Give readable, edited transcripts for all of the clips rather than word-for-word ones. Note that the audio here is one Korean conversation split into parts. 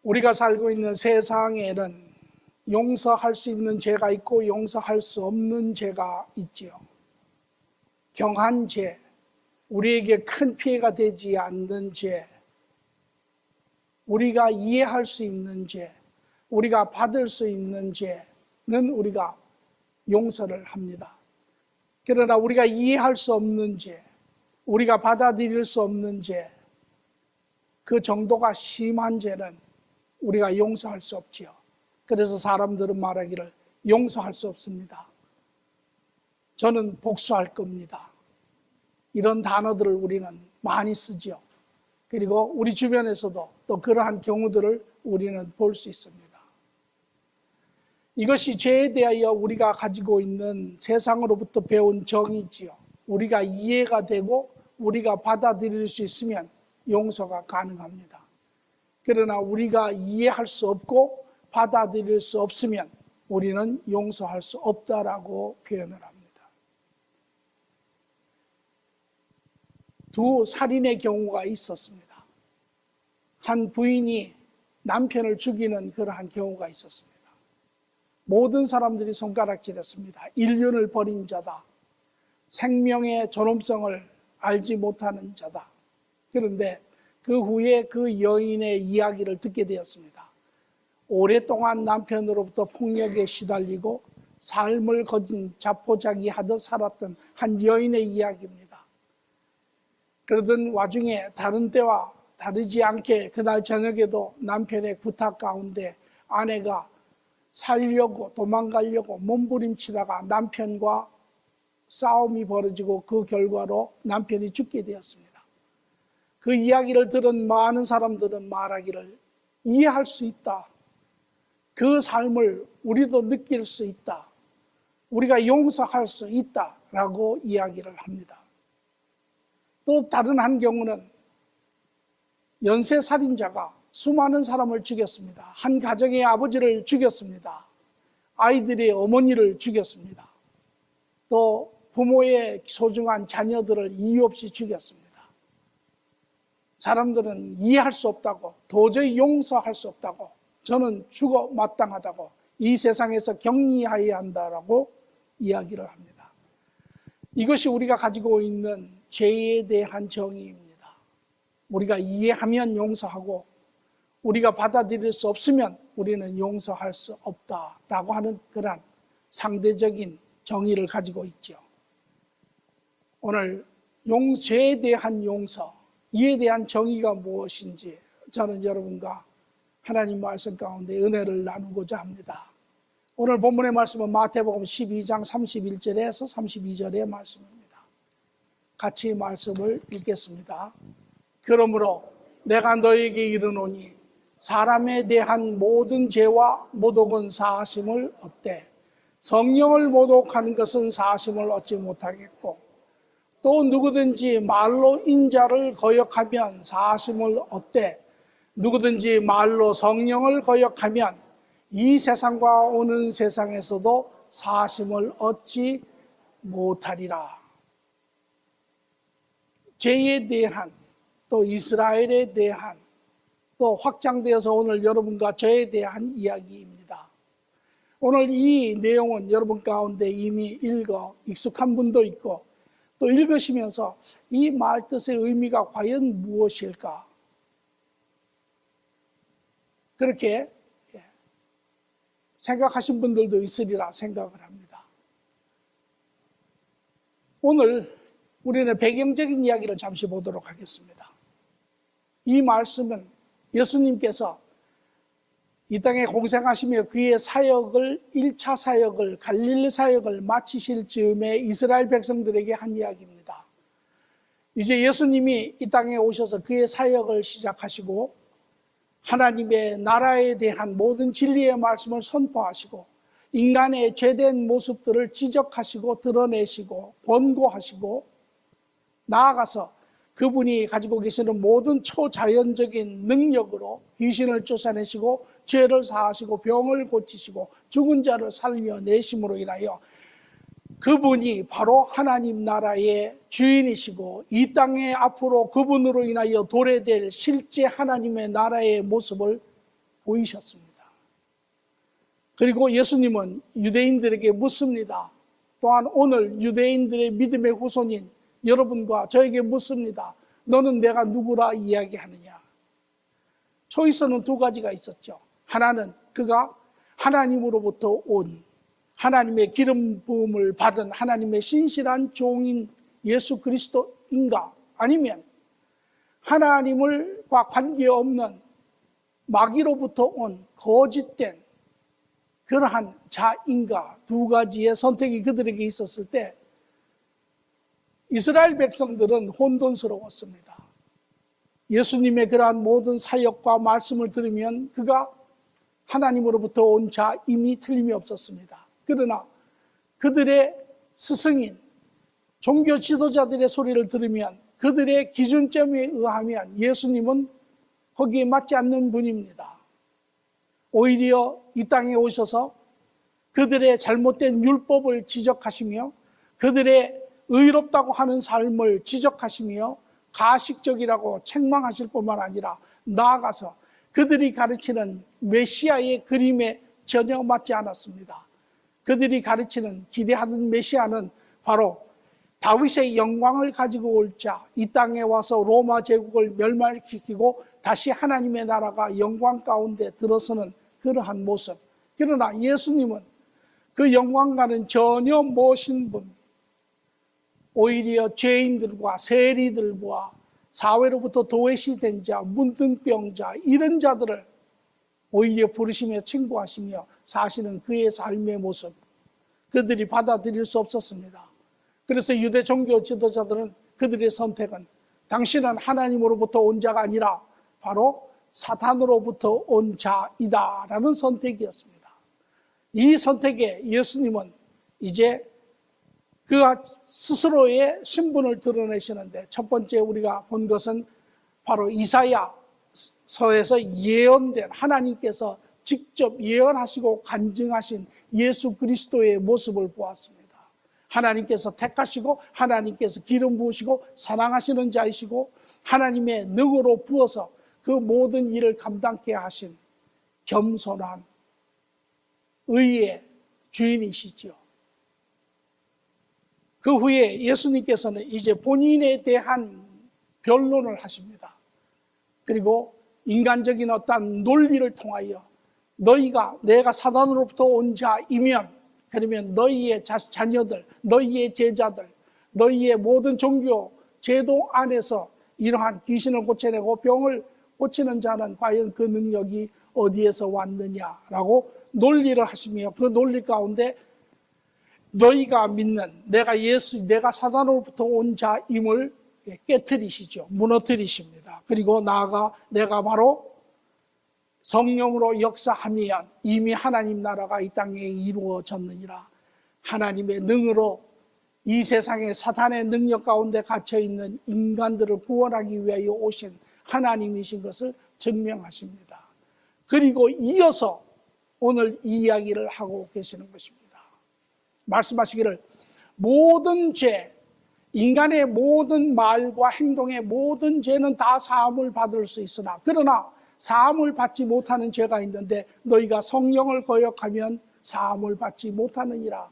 우리가 살고 있는 세상에는 용서할 수 있는 죄가 있고 용서할 수 없는 죄가 있지요. 경한 죄, 우리에게 큰 피해가 되지 않는 죄, 우리가 이해할 수 있는 죄, 우리가 받을 수 있는 죄는 우리가 용서를 합니다. 그러나 우리가 이해할 수 없는 죄, 우리가 받아들일 수 없는 죄, 그 정도가 심한 죄는 우리가 용서할 수 없지요. 그래서 사람들은 말하기를 용서할 수 없습니다. 저는 복수할 겁니다. 이런 단어들을 우리는 많이 쓰죠. 그리고 우리 주변에서도 또 그러한 경우들을 우리는 볼 수 있습니다. 이것이 죄에 대하여 우리가 가지고 있는 세상으로부터 배운 정의지요. 우리가 이해가 되고 우리가 받아들일 수 있으면 용서가 가능합니다. 그러나 우리가 이해할 수 없고 받아들일 수 없으면 우리는 용서할 수 없다라고 표현을 합니다. 두 살인의 경우가 있었습니다. 한 부인이 남편을 죽이는 그러한 경우가 있었습니다. 모든 사람들이 손가락질했습니다. 인륜을 버린 자다. 생명의 존엄성을 알지 못하는 자다. 그런데 그 후에 그 여인의 이야기를 듣게 되었습니다. 오랫동안 남편으로부터 폭력에 시달리고 삶을 거진 자포자기하듯 살았던 한 여인의 이야기입니다. 그러던 와중에 다른 때와 다르지 않게 그날 저녁에도 남편의 부탁 가운데 아내가 살려고 도망가려고 몸부림치다가 남편과 싸움이 벌어지고 그 결과로 남편이 죽게 되었습니다. 그 이야기를 들은 많은 사람들은 말하기를 이해할 수 있다. 그 삶을 우리도 느낄 수 있다. 우리가 용서할 수 있다라고 이야기를 합니다. 또 다른 한 경우는 연쇄살인자가 수많은 사람을 죽였습니다. 한 가정의 아버지를 죽였습니다. 아이들의 어머니를 죽였습니다. 또 부모의 소중한 자녀들을 이유 없이 죽였습니다. 사람들은 이해할 수 없다고, 도저히 용서할 수 없다고, 저는 죽어 마땅하다고, 이 세상에서 격리해야 한다라고 이야기를 합니다. 이것이 우리가 가지고 있는 죄에 대한 정의입니다. 우리가 이해하면 용서하고 우리가 받아들일 수 없으면 우리는 용서할 수 없다라고 하는 그런 상대적인 정의를 가지고 있죠. 오늘 죄에 대한 용서, 이에 대한 정의가 무엇인지 저는 여러분과 하나님 말씀 가운데 은혜를 나누고자 합니다. 오늘 본문의 말씀은 마태복음 12장 31절에서 32절의 말씀입니다. 같이 말씀을 읽겠습니다. 그러므로 내가 너에게 이르노니 사람에 대한 모든 죄와 모독은 사하심을 얻되 성령을 모독하는 것은 사하심을 얻지 못하겠고 또 누구든지 말로 인자를 거역하면 사하심을 얻되 누구든지 말로 성령을 거역하면 이 세상과 오는 세상에서도 사하심을 얻지 못하리라. 죄에 대한 또 이스라엘에 대한 또 확장되어서 오늘 여러분과 저에 대한 이야기입니다. 오늘 이 내용은 여러분 가운데 이미 읽어 익숙한 분도 있고 또 읽으시면서 이 말 뜻의 의미가 과연 무엇일까? 그렇게 생각하신 분들도 있으리라 생각을 합니다. 오늘 우리는 배경적인 이야기를 잠시 보도록 하겠습니다. 이 말씀은 예수님께서 이 땅에 공생하시며 그의 사역을 1차 사역을 갈릴리 사역을 마치실 즈음에 이스라엘 백성들에게 한 이야기입니다. 이제 예수님이 이 땅에 오셔서 그의 사역을 시작하시고 하나님의 나라에 대한 모든 진리의 말씀을 선포하시고 인간의 죄된 모습들을 지적하시고 드러내시고 권고하시고 나아가서 그분이 가지고 계시는 모든 초자연적인 능력으로 귀신을 쫓아내시고 죄를 사하시고 병을 고치시고 죽은 자를 살려내심으로 인하여 그분이 바로 하나님 나라의 주인이시고 이 땅에 앞으로 그분으로 인하여 도래될 실제 하나님의 나라의 모습을 보이셨습니다. 그리고 예수님은 유대인들에게 묻습니다. 또한 오늘 유대인들의 믿음의 후손인 여러분과 저에게 묻습니다. 너는 내가 누구라 이야기하느냐? 초이스는 두 가지가 있었죠. 하나는 그가 하나님으로부터 온 하나님의 기름 부음을 받은 하나님의 신실한 종인 예수 그리스도인가? 아니면 하나님과 관계없는 마귀로부터 온 거짓된 그러한 자인가? 두 가지의 선택이 그들에게 있었을 때 이스라엘 백성들은 혼돈스러웠습니다. 예수님의 그러한 모든 사역과 말씀을 들으면 그가 하나님으로부터 온 자임이 틀림이 없었습니다. 그러나 그들의 스승인 종교 지도자들의 소리를 들으면 그들의 기준점에 의하면 예수님은 거기에 맞지 않는 분입니다. 오히려 이 땅에 오셔서 그들의 잘못된 율법을 지적하시며 그들의 의롭다고 하는 삶을 지적하시며 가식적이라고 책망하실 뿐만 아니라 나아가서 그들이 가르치는 메시아의 그림에 전혀 맞지 않았습니다. 그들이 가르치는 기대하던 메시아는 바로 다윗의 영광을 가지고 올 자, 이 땅에 와서 로마 제국을 멸망시키고 다시 하나님의 나라가 영광 가운데 들어서는 그러한 모습. 그러나 예수님은 그 영광과는 전혀 모신 분, 오히려 죄인들과 세리들과 사회로부터 도외시된 자, 문둥병자 이런 자들을 오히려 부르시며 친구하시며 사실은 그의 삶의 모습 그들이 받아들일 수 없었습니다. 그래서 유대 종교 지도자들은 그들의 선택은 당신은 하나님으로부터 온 자가 아니라 바로 사탄으로부터 온 자이다라는 선택이었습니다. 이 선택에 예수님은 이제 그 스스로의 신분을 드러내시는데 첫 번째 우리가 본 것은 바로 이사야서에서 예언된 하나님께서 직접 예언하시고 간증하신 예수 그리스도의 모습을 보았습니다. 하나님께서 택하시고 하나님께서 기름 부으시고 사랑하시는 자이시고 하나님의 능으로 부어서 그 모든 일을 감당케 하신 겸손한 의의 주인이시죠. 그 후에 예수님께서는 이제 본인에 대한 변론을 하십니다. 그리고 인간적인 어떤 논리를 통하여 내가 사단으로부터 온 자이면 그러면 너희의 자녀들, 너희의 제자들, 너희의 모든 종교 제도 안에서 이러한 귀신을 고쳐내고 병을 고치는 자는 과연 그 능력이 어디에서 왔느냐라고 논리를 하시며 그 논리 가운데 너희가 믿는 내가 사단으로부터 온 자임을 깨트리시죠. 무너뜨리십니다. 그리고 나아가 내가 바로 성령으로 역사하면 이미 하나님 나라가 이 땅에 이루어졌느니라. 하나님의 능으로 이 세상에 사탄의 능력 가운데 갇혀있는 인간들을 구원하기 위하여 오신 하나님이신 것을 증명하십니다. 그리고 이어서 오늘 이 이야기를 하고 계시는 것입니다. 말씀하시기를 모든 죄, 인간의 모든 말과 행동의 모든 죄는 다 사함을 받을 수 있으나 그러나 사함을 받지 못하는 죄가 있는데 너희가 성령을 거역하면 사함을 받지 못하느니라.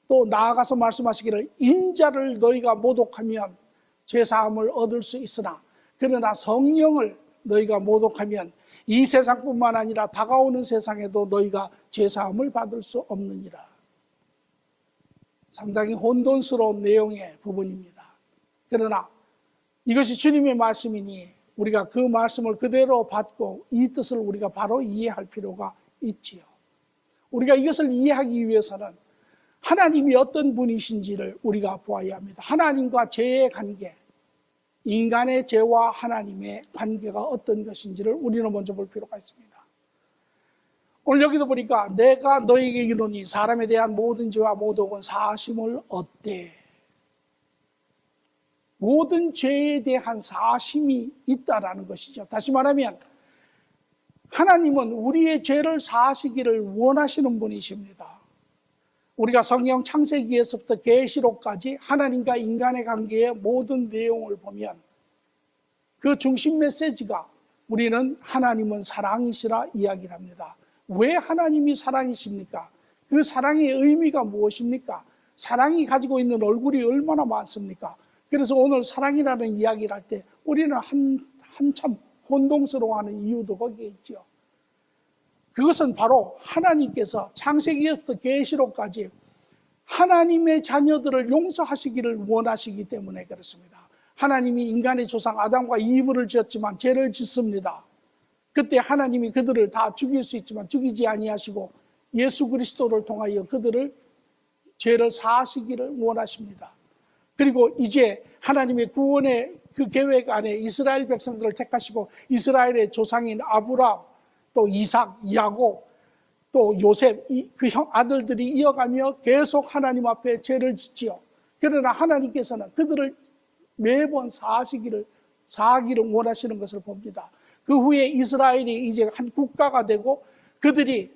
또 나아가서 말씀하시기를 인자를 너희가 모독하면 죄사함을 얻을 수 있으나 그러나 성령을 너희가 모독하면 이 세상뿐만 아니라 다가오는 세상에도 너희가 죄사함을 받을 수 없느니라. 상당히 혼돈스러운 내용의 부분입니다. 그러나 이것이 주님의 말씀이니 우리가 그 말씀을 그대로 받고 이 뜻을 우리가 바로 이해할 필요가 있지요. 우리가 이것을 이해하기 위해서는 하나님이 어떤 분이신지를 우리가 보아야 합니다. 하나님과 죄의 관계, 인간의 죄와 하나님의 관계가 어떤 것인지를 우리는 먼저 볼 필요가 있습니다. 오늘 여기도 보니까 내가 너에게 이르노니 사람에 대한 모든 죄와 모독은 사심을 얻되 모든 죄에 대한 사심이 있다라는 것이죠. 다시 말하면 하나님은 우리의 죄를 사하시기를 원하시는 분이십니다. 우리가 성경 창세기에서부터 계시록까지 하나님과 인간의 관계의 모든 내용을 보면 그 중심 메시지가 우리는 하나님은 사랑이시라 이야기를 합니다. 왜 하나님이 사랑이십니까? 그 사랑의 의미가 무엇입니까? 사랑이 가지고 있는 얼굴이 얼마나 많습니까? 그래서 오늘 사랑이라는 이야기를 할 때 우리는 한참 혼동스러워하는 이유도 거기에 있죠. 그것은 바로 하나님께서 창세기에서부터 계시록까지 하나님의 자녀들을 용서하시기를 원하시기 때문에 그렇습니다. 하나님이 인간의 조상 아담과 이브를 지었지만 죄를 짓습니다. 그때 하나님이 그들을 다 죽일 수 있지만 죽이지 아니하시고 예수 그리스도를 통하여 그들을 죄를 사하시기를 원하십니다. 그리고 이제 하나님의 구원의 그 계획 안에 이스라엘 백성들을 택하시고 이스라엘의 조상인 아브람, 또 이삭, 야곱, 또 요셉, 그 아들들이 이어가며 계속 하나님 앞에 죄를 짓지요. 그러나 하나님께서는 그들을 매번 사하기를 원하시는 것을 봅니다. 그 후에 이스라엘이 이제 한 국가가 되고 그들이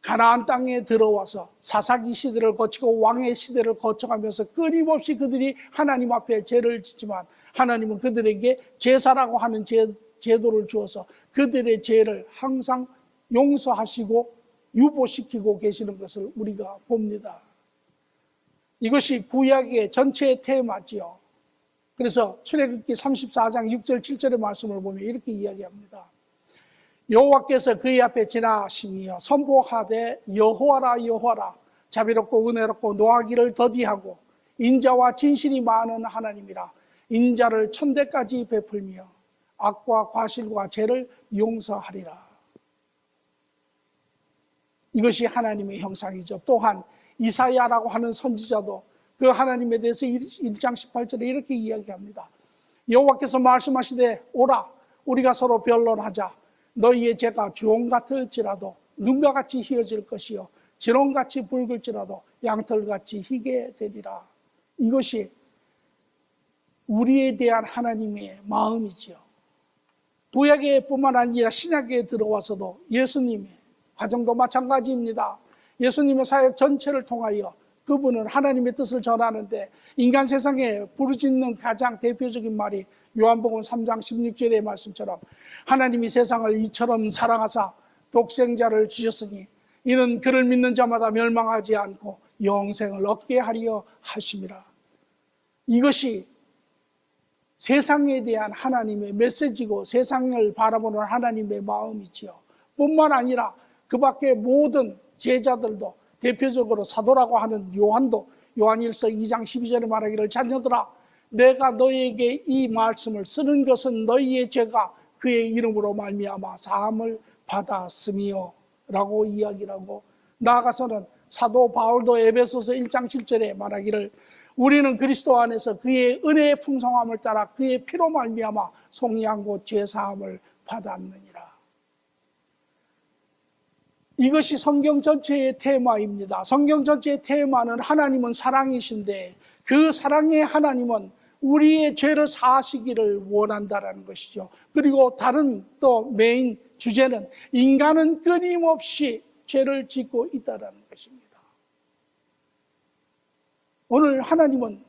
가나안 땅에 들어와서 사사기 시대를 거치고 왕의 시대를 거쳐가면서 끊임없이 그들이 하나님 앞에 죄를 짓지만 하나님은 그들에게 제사라고 하는 제도를 주어서 그들의 죄를 항상 용서하시고 유보시키고 계시는 것을 우리가 봅니다. 이것이 구약의 전체의 테마지요. 그래서 출애굽기 34장 6절 7절의 말씀을 보면 이렇게 이야기합니다. 여호와께서 그의 앞에 지나시며 선포하되 여호와라 여호와라 자비롭고 은혜롭고 노하기를 더디하고 인자와 진실이 많은 하나님이라 인자를 천대까지 베풀며 악과 과실과 죄를 용서하리라. 이것이 하나님의 형상이죠. 또한 이사야라고 하는 선지자도 그 하나님에 대해서 1장 18절에 이렇게 이야기합니다. 여호와께서 말씀하시되 오라 우리가 서로 변론하자. 너희의 죄가 주홍 같을지라도 눈과 같이 희어질 것이요 지롱같이 붉을지라도 양털같이 희게 되리라. 이것이 우리에 대한 하나님의 마음이지요. 구약에뿐만 아니라 신약에 들어와서도 예수님의 과정도 마찬가지입니다. 예수님의 사역 전체를 통하여 그분은 하나님의 뜻을 전하는데 인간 세상에 부르짖는 가장 대표적인 말이 요한복음 3장 16절의 말씀처럼 하나님이 세상을 이처럼 사랑하사 독생자를 주셨으니 이는 그를 믿는 자마다 멸망하지 않고 영생을 얻게 하려 하심이라. 이것이 세상에 대한 하나님의 메시지고 세상을 바라보는 하나님의 마음이지요. 뿐만 아니라 그 밖에 모든 제자들도 대표적으로 사도라고 하는 요한도 요한일서 2장 12절에 말하기를 자녀들아 내가 너희에게 이 말씀을 쓰는 것은 너희의 죄가 그의 이름으로 말미암아 사함을 받았음이요 라고 이야기를 하고 나아가서는 사도 바울도 에베소서 1장 7절에 말하기를 우리는 그리스도 안에서 그의 은혜의 풍성함을 따라 그의 피로 말미암아 속량고 죄사함을 받았느니라. 이것이 성경 전체의 테마입니다. 성경 전체의 테마는 하나님은 사랑이신데 그 사랑의 하나님은 우리의 죄를 사하시기를 원한다는 것이죠. 그리고 다른 또 메인 주제는 인간은 끊임없이 죄를 짓고 있다는 것입니다. 오늘 하나님은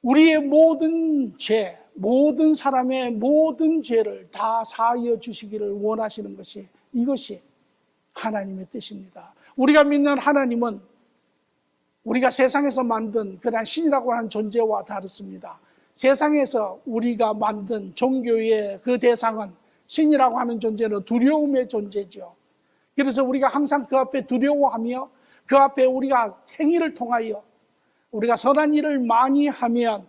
우리의 모든 죄, 모든 사람의 모든 죄를 다 사하여 주시기를 원하시는 것이 이것이 하나님의 뜻입니다. 우리가 믿는 하나님은 우리가 세상에서 만든 그런 신이라고 하는 존재와 다릅니다. 세상에서 우리가 만든 종교의 그 대상은 신이라고 하는 존재는 두려움의 존재죠. 그래서 우리가 항상 그 앞에 두려워하며 그 앞에 우리가 행위를 통하여 우리가 선한 일을 많이 하면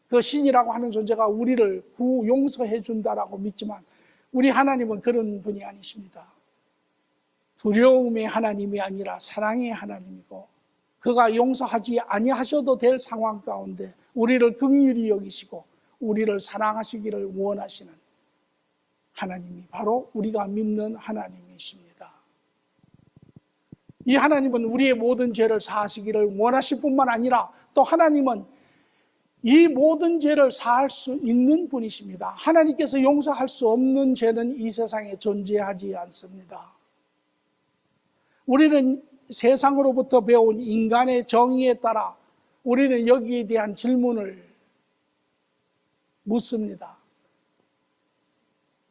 그 신이라고 하는 존재가 우리를 용서해 준다라고 믿지만 우리 하나님은 그런 분이 아니십니다. 두려움의 하나님이 아니라 사랑의 하나님이고 그가 용서하지 아니하셔도 될 상황 가운데 우리를 긍휼히 여기시고 우리를 사랑하시기를 원하시는 하나님이 바로 우리가 믿는 하나님이십니다. 이 하나님은 우리의 모든 죄를 사하시기를 원하실 뿐만 아니라 또 하나님은 이 모든 죄를 사할 수 있는 분이십니다. 하나님께서 용서할 수 없는 죄는 이 세상에 존재하지 않습니다. 우리는 세상으로부터 배운 인간의 정의에 따라 우리는 여기에 대한 질문을 묻습니다.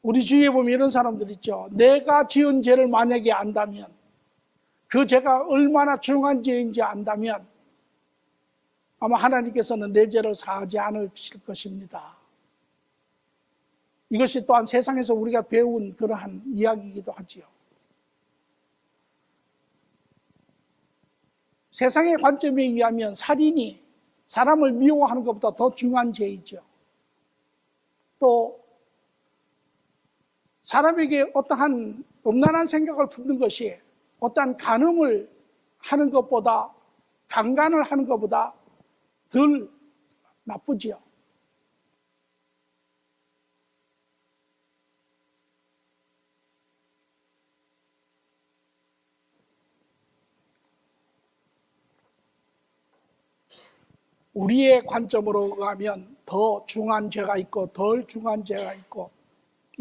우리 주위에 보면 이런 사람들 있죠. 내가 지은 죄를 만약에 안다면, 그 죄가 얼마나 중한 죄인지 안다면 아마 하나님께서는 내 죄를 사하지 않으실 것입니다. 이것이 또한 세상에서 우리가 배운 그러한 이야기이기도 하지요. 세상의 관점에 의하면 살인이 사람을 미워하는 것보다 더 중요한 죄이죠. 또 사람에게 어떠한 음란한 생각을 품는 것이 어떠한 간음을 하는 것보다, 강간을 하는 것보다 덜 나쁘지요. 우리의 관점으로 의하면 더 중한 죄가 있고 덜 중한 죄가 있고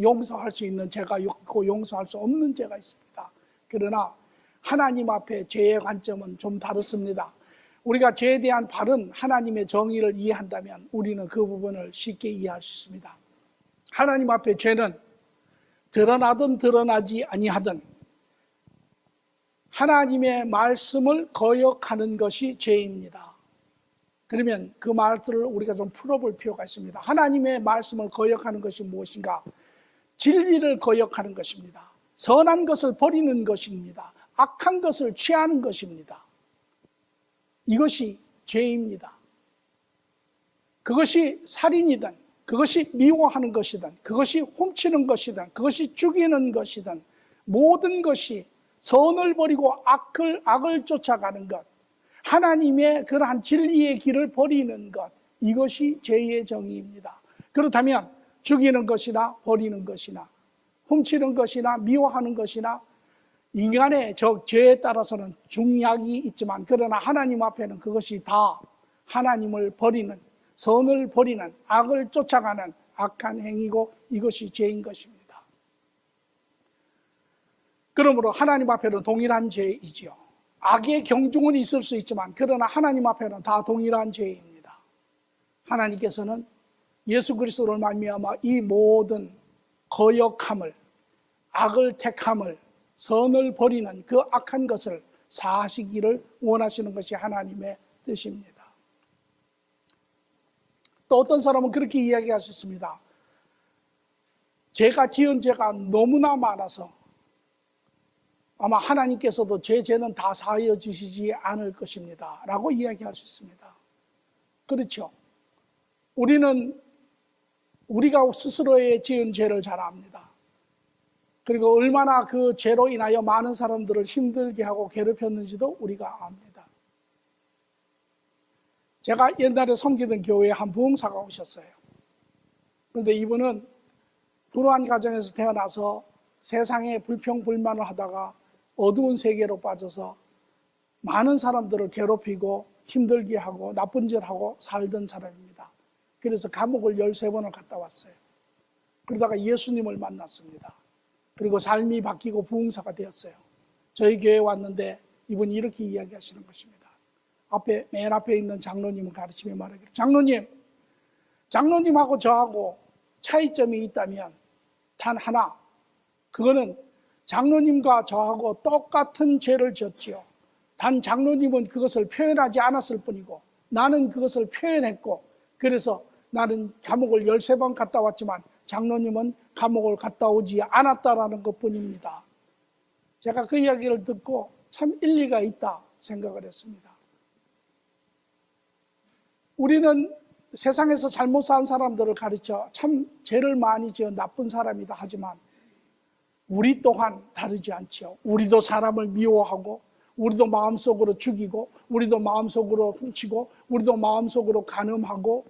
용서할 수 있는 죄가 있고 용서할 수 없는 죄가 있습니다. 그러나 하나님 앞에 죄의 관점은 좀 다릅니다. 우리가 죄에 대한 바른 하나님의 정의를 이해한다면 우리는 그 부분을 쉽게 이해할 수 있습니다. 하나님 앞에 죄는 드러나든 드러나지 아니하든 하나님의 말씀을 거역하는 것이 죄입니다. 그러면 그 말들을 우리가 좀 풀어볼 필요가 있습니다. 하나님의 말씀을 거역하는 것이 무엇인가? 진리를 거역하는 것입니다. 선한 것을 버리는 것입니다. 악한 것을 취하는 것입니다. 이것이 죄입니다. 그것이 살인이든, 그것이 미워하는 것이든, 그것이 훔치는 것이든, 그것이 죽이는 것이든, 모든 것이 선을 버리고 악을 쫓아가는 것, 하나님의 그러한 진리의 길을 버리는 것, 이것이 죄의 정의입니다. 그렇다면 죽이는 것이나 버리는 것이나 훔치는 것이나 미워하는 것이나 인간의 죄에 따라서는 중약이 있지만, 그러나 하나님 앞에는 그것이 다 하나님을 버리는, 선을 버리는, 악을 쫓아가는 악한 행위고 이것이 죄인 것입니다. 그러므로 하나님 앞에는 동일한 죄이지요. 악의 경중은 있을 수 있지만 그러나 하나님 앞에는 다 동일한 죄입니다. 하나님께서는 예수 그리스도를 말미암아 이 모든 거역함을, 악을 택함을, 선을 버리는 그 악한 것을 사하시기를 원하시는 것이 하나님의 뜻입니다. 또 어떤 사람은 그렇게 이야기할 수 있습니다. 제가 지은 죄가 너무나 많아서 아마 하나님께서도 제 죄는 다 사하여 주시지 않을 것입니다 라고 이야기할 수 있습니다. 그렇죠. 우리는 우리가 스스로의 지은 죄를 잘 압니다. 그리고 얼마나 그 죄로 인하여 많은 사람들을 힘들게 하고 괴롭혔는지도 우리가 압니다. 제가 옛날에 섬기던 교회에 한 부흥사가 오셨어요. 그런데 이분은 불우한 가정에서 태어나서 세상에 불평불만을 하다가 어두운 세계로 빠져서 많은 사람들을 괴롭히고 힘들게 하고 나쁜 짓을 하고 살던 사람입니다. 그래서 감옥을 13번을 갔다 왔어요. 그러다가 예수님을 만났습니다. 그리고 삶이 바뀌고 부흥사가 되었어요. 저희 교회에 왔는데 이분이 이렇게 이야기하시는 것입니다. 맨 앞에 있는 장로님을 가르치며 말하기를, 장로님하고 저하고 차이점이 있다면 단 하나, 그거는 장로님과 저하고 똑같은 죄를 지었지요. 단 장로님은 그것을 표현하지 않았을 뿐이고 나는 그것을 표현했고, 그래서 나는 감옥을 13번 갔다 왔지만 장로님은 감옥을 갔다 오지 않았다라는 것뿐입니다. 제가 그 이야기를 듣고 참 일리가 있다 생각을 했습니다. 우리는 세상에서 잘못 산 사람들을 가르쳐 참 죄를 많이 지은 나쁜 사람이다 하지만 우리 또한 다르지 않지요. 우리도 사람을 미워하고, 우리도 마음속으로 죽이고, 우리도 마음속으로 훔치고, 우리도 마음속으로 간음하고,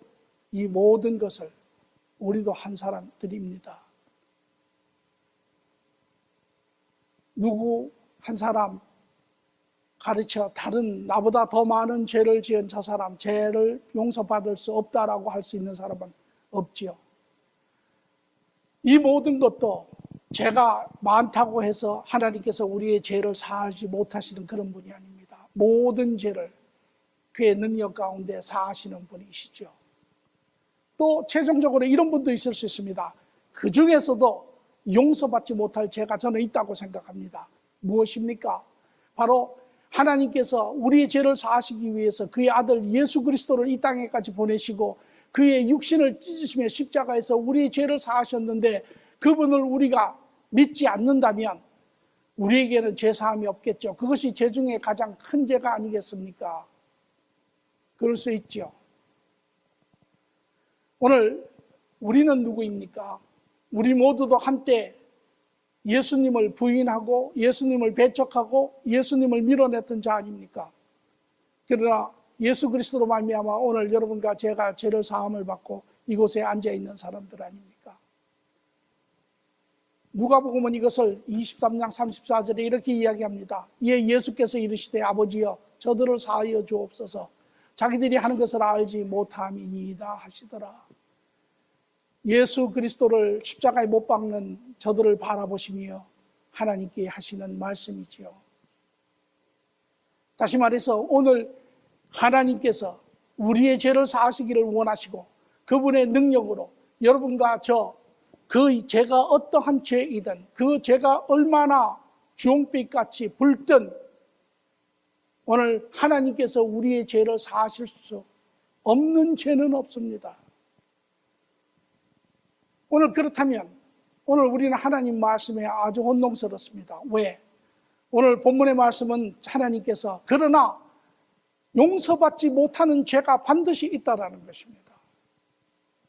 이 모든 것을 우리도 한 사람들입니다. 누구 한 사람 가르쳐 다른 나보다 더 많은 죄를 지은 저 사람, 죄를 용서받을 수 없다라고 할 수 있는 사람은 없지요. 이 모든 것도 죄가 많다고 해서 하나님께서 우리의 죄를 사하지 못하시는 그런 분이 아닙니다. 모든 죄를 그의 능력 가운데 사하시는 분이시죠. 또 최종적으로 이런 분도 있을 수 있습니다. 그 중에서도 용서받지 못할 죄가 저는 있다고 생각합니다. 무엇입니까? 바로 하나님께서 우리의 죄를 사하시기 위해서 그의 아들 예수 그리스도를 이 땅에까지 보내시고 그의 육신을 찢으시며 십자가에서 우리의 죄를 사하셨는데 그분을 우리가 믿지 않는다면 우리에게는 죄사함이 없겠죠. 그것이 죄 중에 가장 큰 죄가 아니겠습니까? 그럴 수 있죠. 오늘 우리는 누구입니까? 우리 모두도 한때 예수님을 부인하고 예수님을 배척하고 예수님을 밀어냈던 자 아닙니까? 그러나 예수 그리스도로 말미암아 오늘 여러분과 제가 죄를 사함을 받고 이곳에 앉아있는 사람들 아닙니까? 누가복음은 이것을 23장 34절에 이렇게 이야기합니다. 이에 예수께서 이르시되 아버지여 저들을 사하여 주옵소서 자기들이 하는 것을 알지 못함이니이다 하시더라. 예수 그리스도를 십자가에 못 박는 저들을 바라보시며 하나님께 하시는 말씀이지요. 다시 말해서 오늘 하나님께서 우리의 죄를 사하시기를 원하시고 그분의 능력으로 여러분과 그 죄가 어떠한 죄이든 그 죄가 얼마나 주홍빛같이 붉든 오늘 하나님께서 우리의 죄를 사하실 수 없는 죄는 없습니다. 오늘 그렇다면 오늘 우리는 하나님 말씀에 아주 혼동스럽습니다. 왜? 오늘 본문의 말씀은 하나님께서 그러나 용서받지 못하는 죄가 반드시 있다라는 것입니다.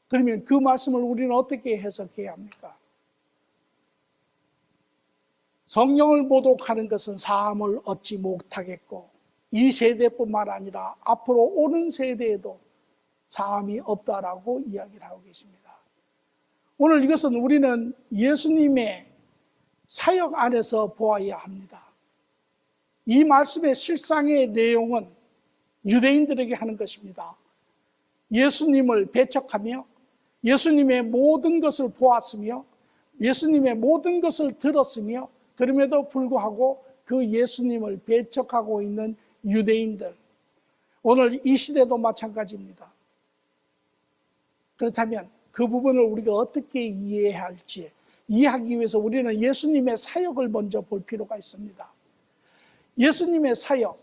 그러면 그 말씀을 우리는 어떻게 해석해야 합니까? 성령을 모독하는 것은 사함을 얻지 못하겠고 이 세대뿐만 아니라 앞으로 오는 세대에도 사함이 없다라고 이야기를 하고 계십니다. 오늘 이것은 우리는 예수님의 사역 안에서 보아야 합니다. 이 말씀의 실상의 내용은 유대인들에게 하는 것입니다. 예수님을 배척하며 예수님의 모든 것을 보았으며 예수님의 모든 것을 들었으며 그럼에도 불구하고 그 예수님을 배척하고 있는 유대인들, 오늘 이 시대도 마찬가지입니다. 그렇다면 그 부분을 우리가 어떻게 이해해야 할지 이해하기 위해서 우리는 예수님의 사역을 먼저 볼 필요가 있습니다. 예수님의 사역,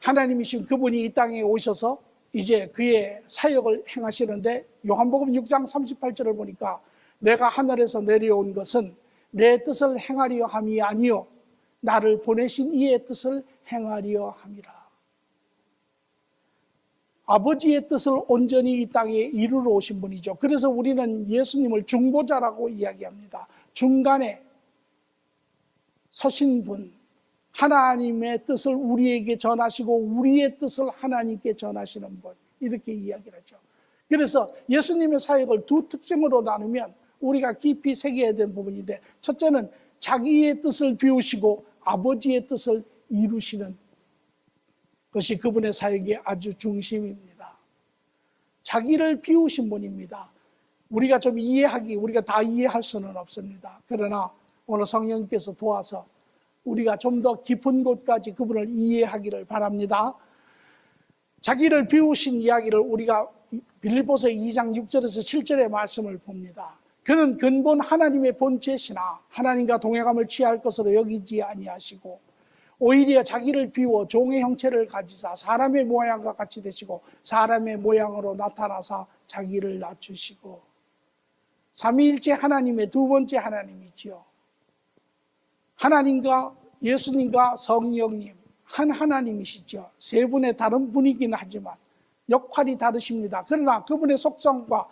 하나님이신 그분이 이 땅에 오셔서 이제 그의 사역을 행하시는데 요한복음 6장 38절을 보니까 내가 하늘에서 내려온 것은 내 뜻을 행하려 함이 아니요 나를 보내신 이의 뜻을 행하려 함이라. 아버지의 뜻을 온전히 이 땅에 이루러 오신 분이죠. 그래서 우리는 예수님을 중보자라고 이야기합니다. 중간에 서신 분, 하나님의 뜻을 우리에게 전하시고 우리의 뜻을 하나님께 전하시는 분, 이렇게 이야기를 하죠. 그래서 예수님의 사역을 두 특징으로 나누면 우리가 깊이 새겨야 되는 부분인데, 첫째는 자기의 뜻을 비우시고 아버지의 뜻을 이루시는 것이 그분의 사역의 아주 중심입니다. 자기를 비우신 분입니다. 우리가 좀 우리가 다 이해할 수는 없습니다. 그러나 오늘 성령님께서 도와서 우리가 좀 더 깊은 곳까지 그분을 이해하기를 바랍니다. 자기를 비우신 이야기를 우리가 빌립보서 2장 6절에서 7절의 말씀을 봅니다. 그는 근본 하나님의 본체시나 하나님과 동행함을 취할 것으로 여기지 아니하시고 오히려 자기를 비워 종의 형체를 가지사 사람의 모양과 같이 되시고 사람의 모양으로 나타나사 자기를 낮추시고, 삼위일체 하나님의 두 번째 하나님이지요. 하나님과 예수님과 성령님 한 하나님이시죠. 세 분의 다른 분이긴 하지만 역할이 다르십니다. 그러나 그분의 속성과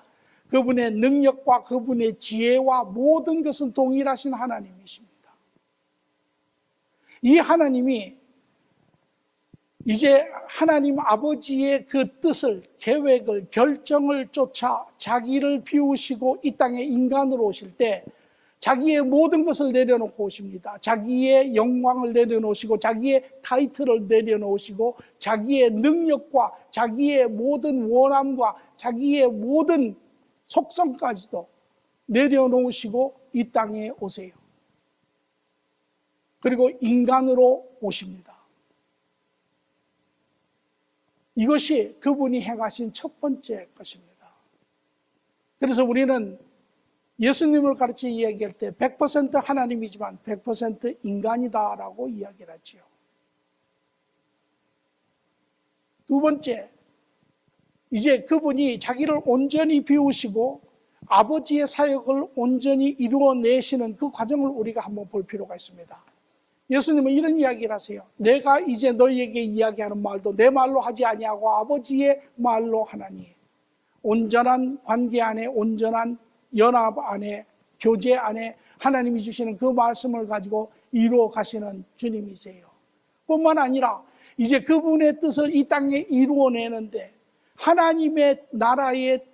그분의 능력과 그분의 지혜와 모든 것은 동일하신 하나님이십니다. 이 하나님이 이제 하나님 아버지의 그 뜻을, 계획을, 결정을 쫓아 자기를 비우시고 이 땅에 인간으로 오실 때 자기의 모든 것을 내려놓고 오십니다. 자기의 영광을 내려놓으시고 자기의 타이틀을 내려놓으시고 자기의 능력과 자기의 모든 원함과 자기의 모든 속성까지도 내려놓으시고 이 땅에 오세요. 그리고 인간으로 오십니다. 이것이 그분이 행하신 첫 번째 것입니다. 그래서 우리는 예수님을 가르쳐 이야기할 때 100% 하나님이지만 100% 인간이다라고 이야기를 하지요. 두 번째, 이제 그분이 자기를 온전히 비우시고 아버지의 사역을 온전히 이루어내시는 그 과정을 우리가 한번 볼 필요가 있습니다. 예수님은 이런 이야기를 하세요. 내가 이제 너희에게 이야기하는 말도 내 말로 하지 아니하고 아버지의 말로 하나니. 온전한 관계 안에, 온전한 연합 안에, 교제 안에 하나님이 주시는 그 말씀을 가지고 이루어 가시는 주님이세요. 뿐만 아니라 이제 그분의 뜻을 이 땅에 이루어내는데, 하나님의 나라의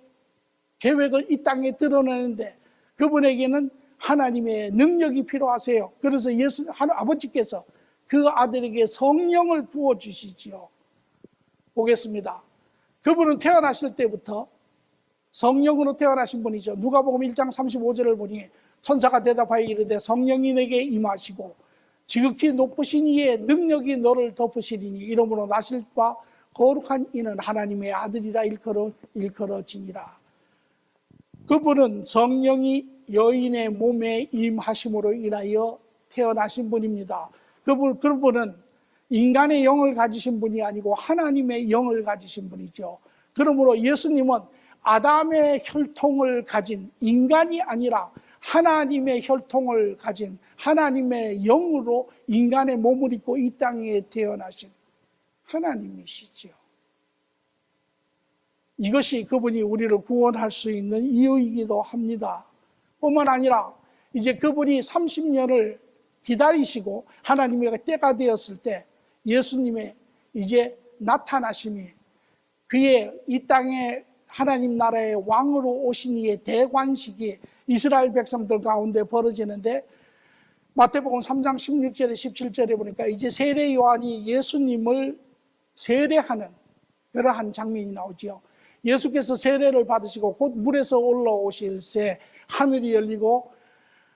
계획을 이 땅에 드러내는데 그분에게는 하나님의 능력이 필요하세요. 그래서 아버지께서 그 아들에게 성령을 부어주시지요. 보겠습니다. 그분은 태어나실 때부터 성령으로 태어나신 분이죠. 누가복음 1장 35절을 보니 천사가 대답하여 이르되 성령이 내게 임하시고 지극히 높으신 이의 능력이 너를 덮으시리니 이러므로 나실 바 거룩한 이는 하나님의 아들이라 일컬어지니라. 그분은 성령이 여인의 몸에 임하심으로 인하여 태어나신 분입니다. 그분은 인간의 영을 가지신 분이 아니고 하나님의 영을 가지신 분이죠. 그러므로 예수님은 아담의 혈통을 가진 인간이 아니라 하나님의 혈통을 가진 하나님의 영으로 인간의 몸을 입고 이 땅에 태어나신 하나님이시죠. 이것이 그분이 우리를 구원할 수 있는 이유이기도 합니다. 뿐만 아니라 이제 그분이 30년을 기다리시고 하나님의 때가 되었을 때 예수님의 이제 나타나심이 그의 이 땅에 하나님 나라의 왕으로 오신 이의 대관식이 이스라엘 백성들 가운데 벌어지는데 마태복음 3장 16절에 17절에 보니까 이제 세례 요한이 예수님을 세례하는 그러한 장면이 나오지요. 예수께서 세례를 받으시고 곧 물에서 올라오실새 하늘이 열리고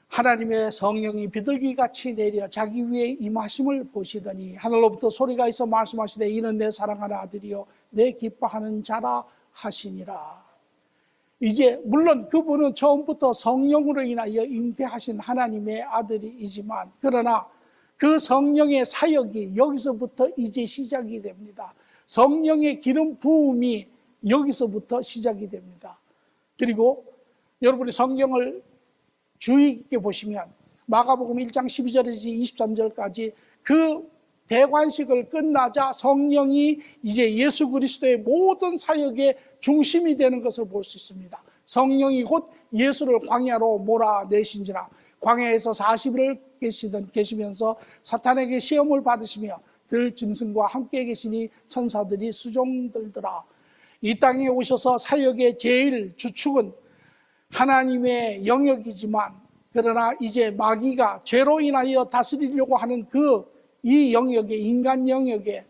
하나님의 성령이 비둘기같이 내려 자기 위에 임하심을 보시더니 하늘로부터 소리가 있어 말씀하시되 이는 내 사랑하는 아들이요 내 기뻐하는 자라 하시니라. 이제 물론 그분은 처음부터 성령으로 인하여 잉태하신 하나님의 아들이지만 그러나 그 성령의 사역이 여기서부터 이제 시작이 됩니다. 성령의 기름 부음이 여기서부터 시작이 됩니다. 그리고 여러분이 성경을 주의 깊게 보시면 마가복음 1장 12절에서 23절까지 그 대관식을 끝나자 성령이 이제 예수 그리스도의 모든 사역의 중심이 되는 것을 볼 수 있습니다. 성령이 곧 예수를 광야로 몰아내신지라. 광야에서 40일을 계시면서 사탄에게 시험을 받으시며 들 짐승과 함께 계시니 천사들이 수종들더라. 이 땅에 오셔서 사역의 제일 주축은 하나님의 영역이지만 그러나 이제 마귀가 죄로 인하여 다스리려고 하는 이 영역에, 인간 영역에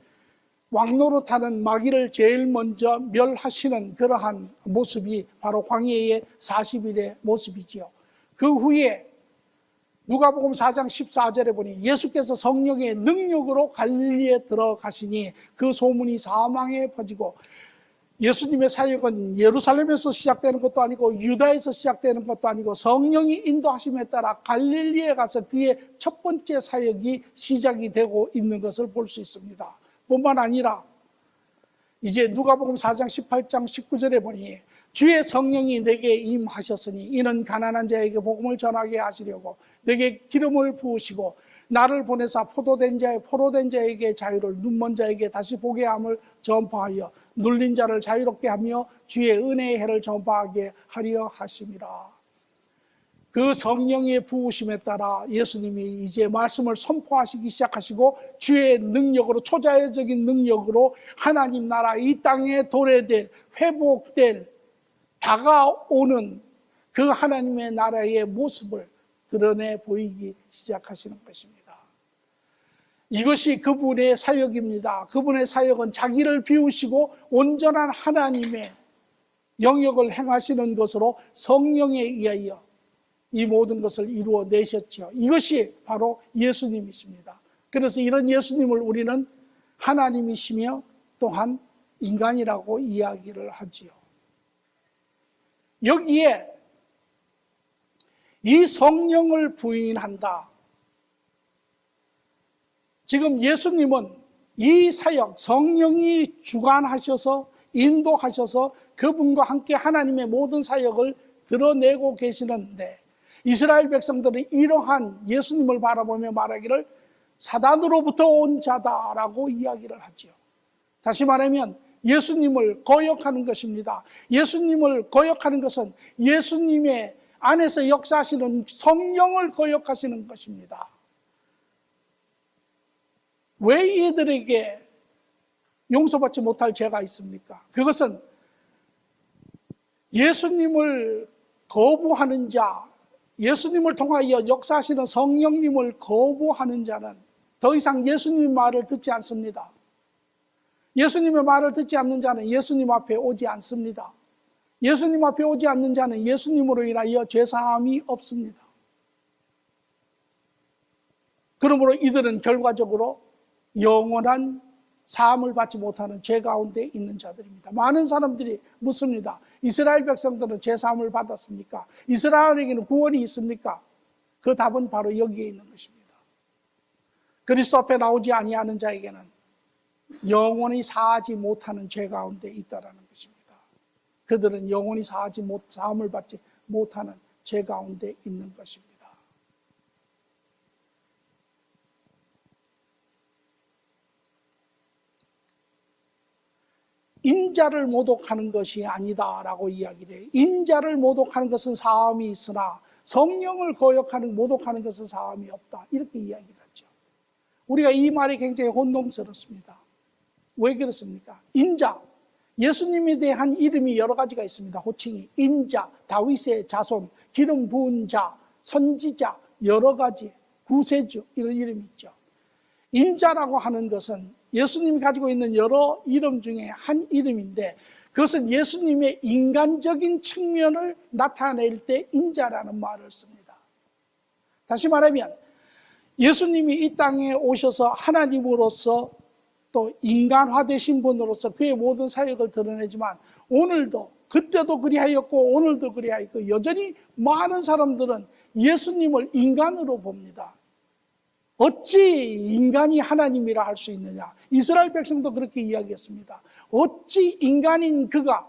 왕노릇하는 마귀를 제일 먼저 멸하시는 그러한 모습이 바로 광야의 40일의 모습이지요. 그 후에 누가복음 4장 14절에 보니 예수께서 성령의 능력으로 갈릴리에 들어가시니 그 소문이 사방에 퍼지고 예수님의 사역은 예루살렘에서 시작되는 것도 아니고 유다에서 시작되는 것도 아니고 성령이 인도하심에 따라 갈릴리에 가서 그의 첫 번째 사역이 시작이 되고 있는 것을 볼 수 있습니다. 뿐만 아니라 이제 누가복음 4장 18장 19절에 보니 주의 성령이 내게 임하셨으니 이는 가난한 자에게 복음을 전하게 하시려고 내게 기름을 부으시고 나를 보내사 포로된 자에게 자유를 눈먼 자에게 다시 보게 함을 전파하여 눌린 자를 자유롭게 하며 주의 은혜의 해를 전파하게 하려 하심이라. 그 성령의 부으심에 따라 예수님이 이제 말씀을 선포하시기 시작하시고 주의 능력으로 초자연적인 능력으로 하나님 나라 이 땅에 도래될 회복될 다가오는 그 하나님의 나라의 모습을 드러내 보이기 시작하시는 것입니다. 이것이 그분의 사역입니다. 그분의 사역은 자기를 비우시고 온전한 하나님의 영역을 행하시는 것으로 성령에 의하여 이 모든 것을 이루어내셨죠. 이것이 바로 예수님이십니다. 그래서 이런 예수님을 우리는 하나님이시며 또한 인간이라고 이야기를 하지요. 여기에 이 성령을 부인한다. 지금 예수님은 이 사역, 성령이 주관하셔서 인도하셔서 그분과 함께 하나님의 모든 사역을 드러내고 계시는데, 이스라엘 백성들은 이러한 예수님을 바라보며 말하기를 사단으로부터 온 자다라고 이야기를 하죠. 다시 말하면 예수님을 거역하는 것입니다. 예수님을 거역하는 것은 예수님의 안에서 역사하시는 성령을 거역하시는 것입니다. 왜 이들에게 용서받지 못할 죄가 있습니까? 그것은 예수님을 거부하는 자, 예수님을 통하여 역사하시는 성령님을 거부하는 자는 더 이상 예수님의 말을 듣지 않습니다. 예수님의 말을 듣지 않는 자는 예수님 앞에 오지 않습니다. 예수님 앞에 오지 않는 자는 예수님으로 인하여 죄사함이 없습니다. 그러므로 이들은 결과적으로 영원한 사함을 받지 못하는 죄 가운데 있는 자들입니다. 많은 사람들이 묻습니다. 이스라엘 백성들은 죄사함을 받았습니까? 이스라엘에게는 구원이 있습니까? 그 답은 바로 여기에 있는 것입니다. 그리스도 앞에 나오지 아니하는 자에게는 영원히 사하지 못하는 죄 가운데 있다라는 것입니다. 그들은 영원히 사함을 받지 못하는 죄 가운데 있는 것입니다. 인자를 모독하는 것이 아니다라고 이야기를 해요. 인자를 모독하는 것은 사함이 있으나 성령을 거역하는 모독하는 것은 사함이 없다. 이렇게 이야기를 하죠. 우리가 이 말이 굉장히 혼동스럽습니다. 왜 그렇습니까? 인자, 예수님에 대한 이름이 여러 가지가 있습니다. 호칭이 인자, 다윗의 자손, 기름 부은 자, 선지자, 여러 가지, 구세주 이런 이름이 있죠. 인자라고 하는 것은 예수님이 가지고 있는 여러 이름 중에 한 이름인데, 그것은 예수님의 인간적인 측면을 나타낼 때 인자라는 말을 씁니다. 다시 말하면 예수님이 이 땅에 오셔서 하나님으로서 또 인간화되신 분으로서 그의 모든 사역을 드러내지만, 오늘도 그때도 그리하였고 오늘도 그리하였고 여전히 많은 사람들은 예수님을 인간으로 봅니다. 어찌 인간이 하나님이라 할 수 있느냐? 이스라엘 백성도 그렇게 이야기했습니다. 어찌 인간인 그가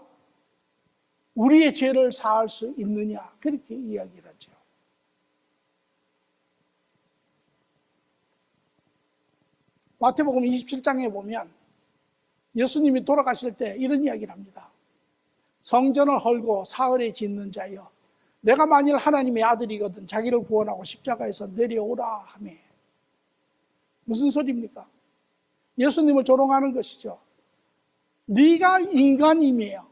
우리의 죄를 사할 수 있느냐? 그렇게 이야기를 하죠. 마태복음 27장에 보면 예수님이 돌아가실 때 이런 이야기를 합니다. 성전을 헐고 사흘에 짓는 자여, 내가 만일 하나님의 아들이거든 자기를 구원하고 십자가에서 내려오라 하며. 무슨 소리입니까? 예수님을 조롱하는 것이죠. 네가 인간이며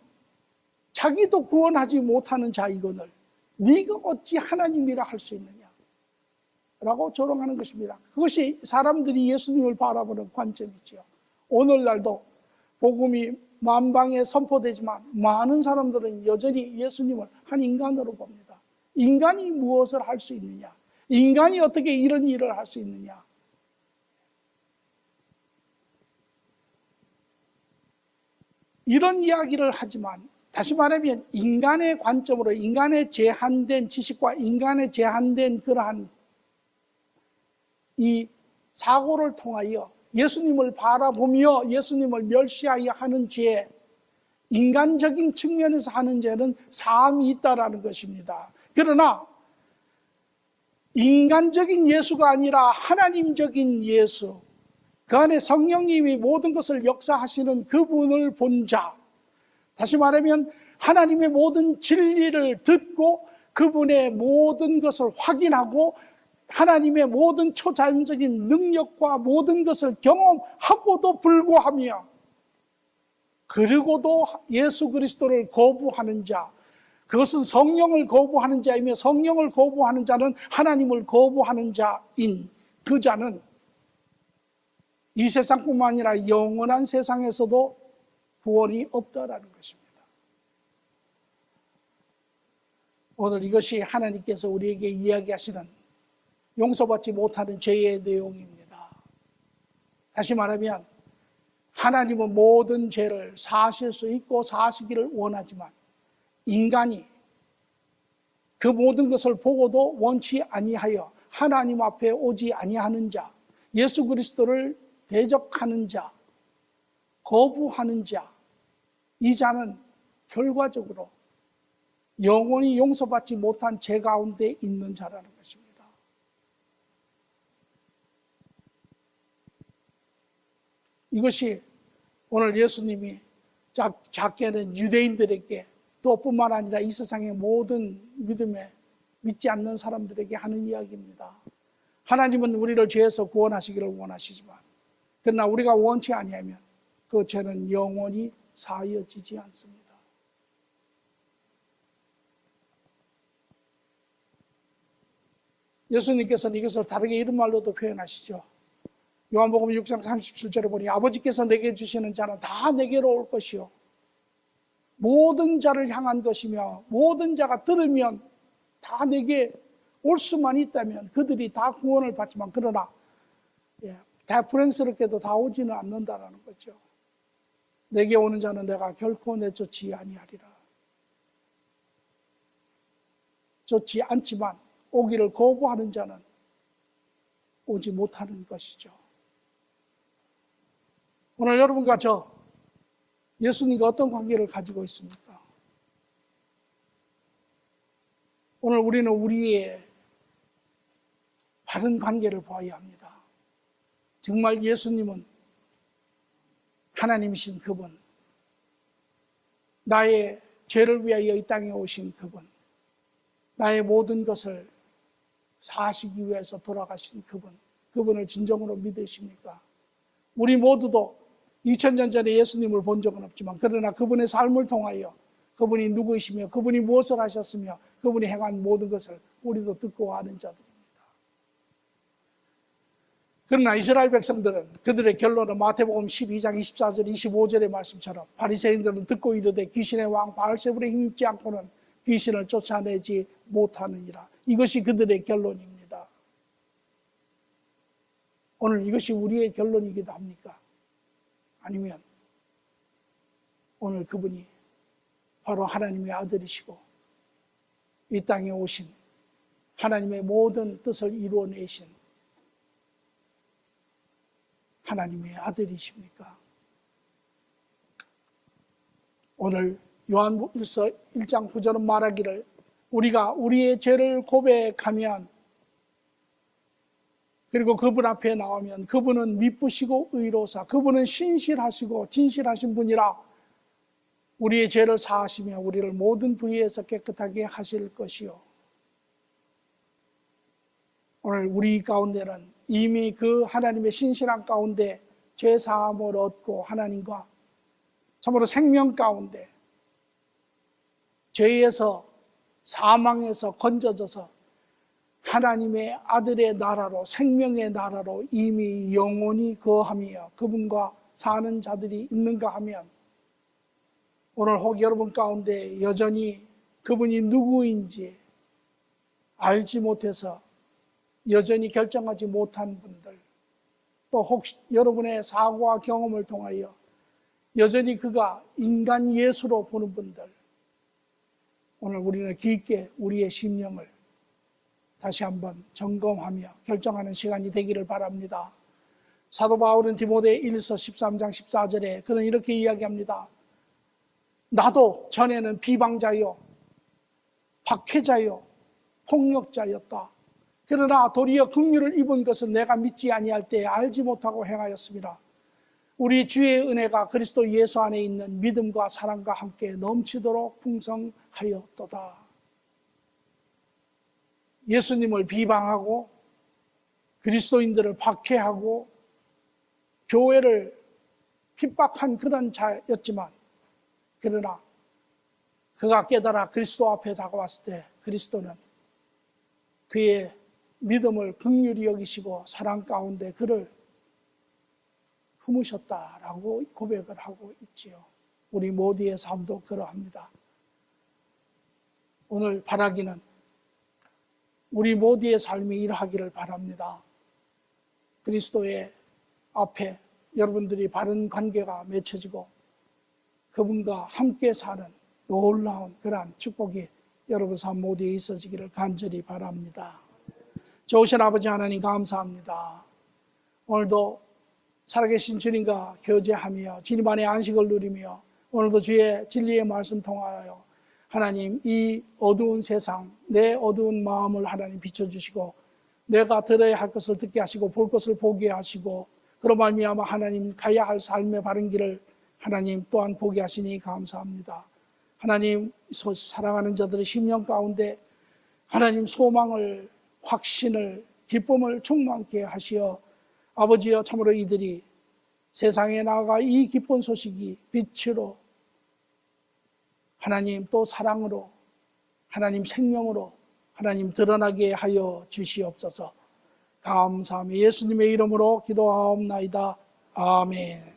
자기도 구원하지 못하는 자이거늘 네가 어찌 하나님이라 할 수 있느냐 라고 조롱하는 것입니다. 그것이 사람들이 예수님을 바라보는 관점이죠. 오늘날도 복음이 만방에 선포되지만 많은 사람들은 여전히 예수님을 한 인간으로 봅니다. 인간이 무엇을 할 수 있느냐? 인간이 어떻게 이런 일을 할 수 있느냐? 이런 이야기를 하지만, 다시 말하면 인간의 관점으로 인간의 제한된 지식과 인간의 제한된 그러한 이 사고를 통하여 예수님을 바라보며 예수님을 멸시하여 하는 죄, 인간적인 측면에서 하는 죄는 사함이 있다라는 것입니다. 그러나 인간적인 예수가 아니라 하나님적인 예수, 그 안에 성령님이 모든 것을 역사하시는 그분을 본 자, 다시 말하면 하나님의 모든 진리를 듣고 그분의 모든 것을 확인하고 하나님의 모든 초자연적인 능력과 모든 것을 경험하고도 불구하며, 그리고도 예수 그리스도를 거부하는 자, 그것은 성령을 거부하는 자이며, 성령을 거부하는 자는 하나님을 거부하는 자인 그 자는 이 세상뿐만 아니라 영원한 세상에서도 구원이 없다라는 것입니다. 오늘 이것이 하나님께서 우리에게 이야기하시는 용서받지 못하는 죄의 내용입니다. 다시 말하면 하나님은 모든 죄를 사하실 수 있고 사하시기를 원하지만 인간이 그 모든 것을 보고도 원치 아니하여 하나님 앞에 오지 아니하는 자, 예수 그리스도를 대적하는 자, 거부하는 자, 이 자는 결과적으로 영원히 용서받지 못한 죄 가운데 있는 자라는 것입니다. 이것이 오늘 예수님이 작게는 유대인들에게 또 뿐만 아니라 이 세상의 모든 믿지 않는 사람들에게 하는 이야기입니다. 하나님은 우리를 죄에서 구원하시기를 원하시지만 그러나 우리가 원치 아니하면 그 죄는 영원히 사하여지지 않습니다. 예수님께서는 이것을 다르게 이런 말로도 표현하시죠. 요한복음 6장 37절에 보니 아버지께서 내게 주시는 자는 다 내게로 올 것이요 모든 자를 향한 것이며 모든 자가 들으면 다 내게 올 수만 있다면 그들이 다 구원을 받지만 그러나 다 불행스럽게도 다 오지는 않는다라는 거죠. 내게 오는 자는 내가 결코 내쫓지 아니하리라. 좋지 않지만 오기를 거부하는 자는 오지 못하는 것이죠. 오늘 여러분과 저 예수님과 어떤 관계를 가지고 있습니까? 오늘 우리는 우리의 바른 관계를 보아야 합니다. 정말 예수님은 하나님이신 그분, 나의 죄를 위하여 이 땅에 오신 그분, 나의 모든 것을 사하시기 위해서 돌아가신 그분을 진정으로 믿으십니까? 우리 모두도 2000년 전에 예수님을 본 적은 없지만 그러나 그분의 삶을 통하여 그분이 누구이시며 그분이 무엇을 하셨으며 그분이 행한 모든 것을 우리도 듣고 아는 자들입니다. 그러나 이스라엘 백성들은 그들의 결론은 마태복음 12장 24절 25절의 말씀처럼 바리새인들은 듣고 이르되 귀신의 왕 바알세불에 힘입지 않고는 귀신을 쫓아내지 못하느니라. 이것이 그들의 결론입니다. 오늘 이것이 우리의 결론이기도 합니까? 아니면 오늘 그분이 바로 하나님의 아들이시고 이 땅에 오신 하나님의 모든 뜻을 이루어내신 하나님의 아들이십니까? 오늘 요한일서 1장 9절은 말하기를 우리가 우리의 죄를 고백하면 그리고 그분 앞에 나오면 그분은 미쁘시고 의로사 그분은 신실하시고 진실하신 분이라 우리의 죄를 사하시며 우리를 모든 불의에서 깨끗하게 하실 것이요. 오늘 우리 가운데는 이미 그 하나님의 신실한 가운데 죄 사함을 얻고 하나님과 참으로 생명 가운데 죄에서 사망에서 건져져서 하나님의 아들의 나라로 생명의 나라로 이미 영원히 거하며 그분과 사는 자들이 있는가 하면 오늘 혹 여러분 가운데 여전히 그분이 누구인지 알지 못해서 여전히 결정하지 못한 분들 또 혹시 여러분의 사고와 경험을 통하여 여전히 그가 인간 예수로 보는 분들 오늘 우리는 깊게 우리의 심령을 다시 한번 점검하며 결정하는 시간이 되기를 바랍니다. 사도 바울은 디모데 1서 13장 14절에 그는 이렇게 이야기합니다. 나도 전에는 비방자요 박해자요 폭력자였다. 그러나 도리어 긍휼을 입은 것은 내가 믿지 아니할 때에 알지 못하고 행하였습니다. 우리 주의 은혜가 그리스도 예수 안에 있는 믿음과 사랑과 함께 넘치도록 풍성하였도다. 예수님을 비방하고 그리스도인들을 박해하고 교회를 핍박한 그런 자였지만 그러나 그가 깨달아 그리스도 앞에 다가왔을 때 그리스도는 그의 믿음을 긍휼히 여기시고 사랑 가운데 그를 품으셨다라고 고백을 하고 있지요. 우리 모두의 삶도 그러합니다. 오늘 바라기는 우리 모두의 삶이 이러하기를 바랍니다. 그리스도의 앞에 여러분들이 바른 관계가 맺혀지고 그분과 함께 사는 놀라운 그러한 축복이 여러분 삶 모두에 있어지기를 간절히 바랍니다. 좋으신 아버지 하나님 감사합니다. 오늘도 살아계신 주님과 교제하며 주님 안에 안식을 누리며 오늘도 주의 진리의 말씀 통하여 하나님 이 어두운 세상, 내 어두운 마음을 하나님 비춰주시고 내가 들어야 할 것을 듣게 하시고 볼 것을 보게 하시고 그로 말미암아 하나님 가야 할 삶의 바른 길을 하나님 또한 보게 하시니 감사합니다. 하나님 사랑하는 자들의 심령 가운데 하나님 소망을, 확신을, 기쁨을 충만케 하시어 아버지여 참으로 이들이 세상에 나아가 이 기쁜 소식이 빛으로 하나님 또 사랑으로 하나님 생명으로 하나님 드러나게 하여 주시옵소서. 감사하며 예수님의 이름으로 기도하옵나이다. 아멘.